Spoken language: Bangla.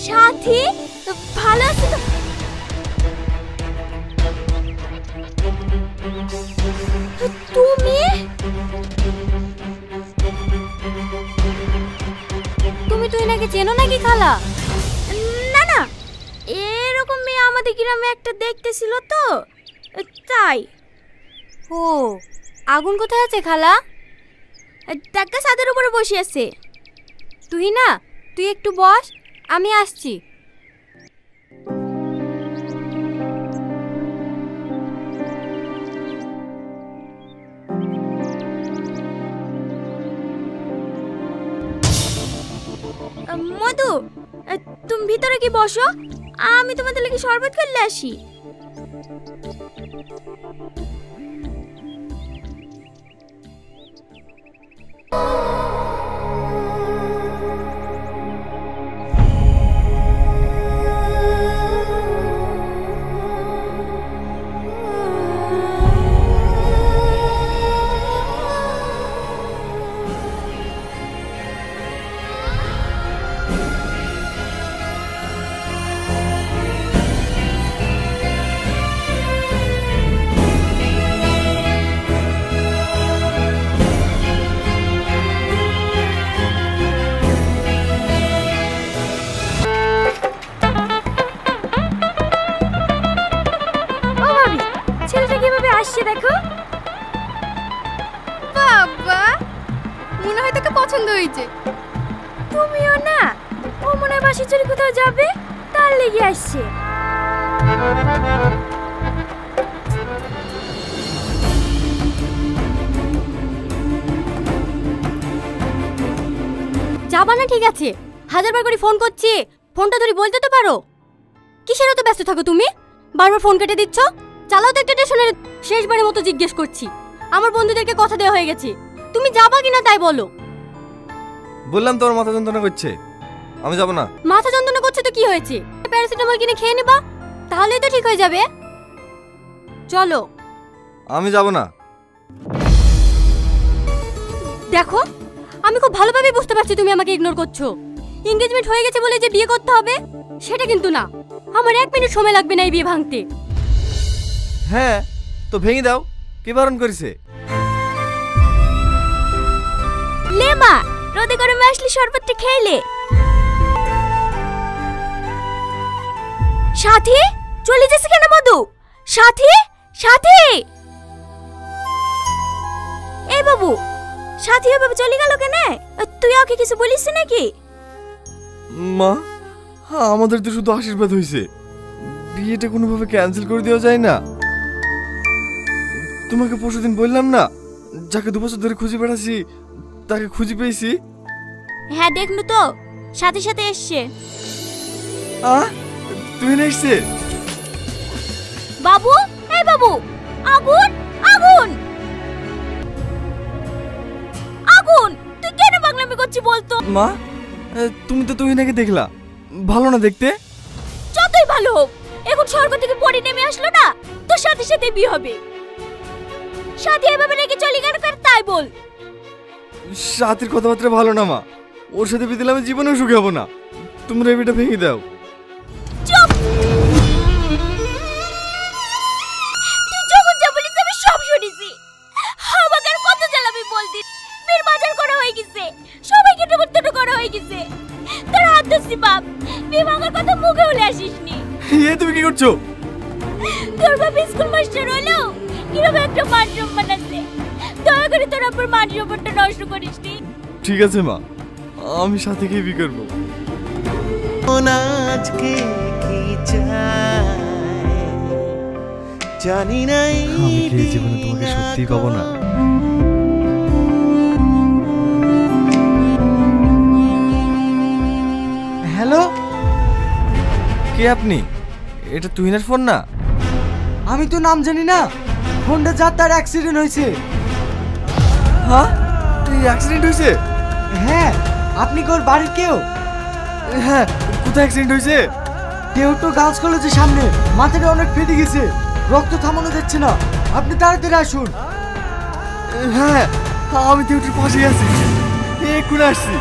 সাথী ভালো আছো তো? তুমি তুমি তুই নাকি চেনো নাকি খালা? না না, এরকম মেয়ে আমাদের গ্রামে একটা দেখতেছিল তো তাই। ও, আগুন কোথায় আছে খালা? টাকা ছাদের উপরে বসে আছে। তুই না, তুই একটু বস, আমি আসছি। মধু, তুমি ভিতরে কি বসো, আমি তোমাদের লাগি শরবত করলে আসি। আসছে দেখো। বাবা, মনে হয় তোকে পছন্দ হয়েছে। তুমিও না, ও মনে হয় বাসি চুরি কোথাও যাবে, তার লেগে আসছে। যাবা না ঠিক আছে, হাজারবার করে ফোন করছি, ফোনটা ধরে বলতে তো পারো। কিসের এত ব্যস্ত থাকো তুমি, বারবার ফোন কেটে দিচ্ছ? চালাও তো একটা স্টেশনের। শেষবারের মতো জিজ্ঞেস করছি, আমার বন্ধুদেরকে কথা দেওয়া হয়ে গেছে, তুমি যাবা কিনা তাই বলো। বললাম তোর মাথা যন্ত্রণা করছে, আমি যাব না। মাথা যন্ত্রণা করছে তো কি হয়েছে, প্যারাসিটামল কিনে খেয়ে নেবা, তাহলেই তো ঠিক হয়ে যাবে। চলো। আমি যাব না। দেখো, আমি খুব ভালোভাবে বুঝতে পারছি তুমি আমাকে ইগনোর করছো। এনগেজমেন্ট হয়ে গেছে বলে যে বিয়ে করতে হবে সেটা কিন্তু না। আমার 1 মিনিট সময় লাগবে না এই বিয়ে ভাঙতে। হ্যাঁ, তো ভেঙে দাও, কি বারণ করেছে? লে মা, রোদে গরমে আসলি শরবতটা খেলে। সাথী, চলে যাচ্ছে কেন মধু? সাথী, সাথী, এই বাবু, সাথী বাবু চলে গেল কেন? তুই ওকে কিছু বলিস নাকি? মা, আমাদের তো শুধু আশীর্বাদ হয়েছে, বিয়েটা কোনোভাবে ক্যান্সেল করে দেওয়া যায় না? তোমাকে পরশুদিন বললাম না, যাকে 2 বছর ধরে খুঁজে বেড়াচ্ছি তাকে খুঁজে পেয়েছি। হ্যাঁ দেখলু তো, সাথে সাথে এসছে। তুই না এসছে? বাবু, এই বাবু, আগুন, আগুন, আগুন, তুই কেন পাগলামি করছিস বলতো? মা, তুমি তো তুহিনাকে দেখলা, ভালো না দেখতে? যতই ভালো হোক, এখন স্বর্গ থেকে পড়ে নেমে আসলো না, তোর সাথে সাথে বিয়ে হবে। সাথী এভাবে রেখে চলে গেল কেন তাই বল। সাথীর কথাবার্তা ভালো না মা, ওর সাথে বিয়ে দিলে আমি জীবনেও সুখী হব না। তোমরা এই বিয়েটা ভেঙে দাও। চুপ! তুই যখন যা বলিস আমি সব শুনেছি। আমাকে আর কত জ্বালাবি বলতি? মেয়ের বাজার করা হয়ে গেছে, সবাইকে টুকরো করা হয়ে গেছে। তোর হাত ধরছি বাপ, বিয়ে ভাঙার কথা মুখে বলে আসিসনি। তুমি কি করছো? তোর বাপ স্কুল মাস্টার হলো, কিরকম একটা মান সম্মান আছে, দয়া করে তোর আপনার মান সম্মানটা নষ্ট করিসনি। ঠিক আছে মা, আমি সাথীকে বিয়ে করবো। আজকে কি চাই জানি না, আমি কি জীবনে তোমাকে সত্যি পাবো না? হ্যালো, কে আপনি? এটা তুহিনের ফোন না? আমি তো নাম জানি না, ফোনটা যার তার অ্যাক্সিডেন্ট হয়েছে। হ্যাঁ, তুই অ্যাক্সিডেন্ট হয়েছে? হ্যাঁ, আপনি কি ওর বাড়ির কেউ? হ্যাঁ, কোথায় অ্যাক্সিডেন্ট হয়েছে? কেউ তো গার্লস কলেজের সামনে, মাথাটা অনেক ফেটে গেছে, রক্ত থামানো যাচ্ছে না, আপনি তাড়াতাড়ি আসুন। হ্যাঁ, আমি থিয়েটারের পাশেই আছি, এক্ষুনি আসছি।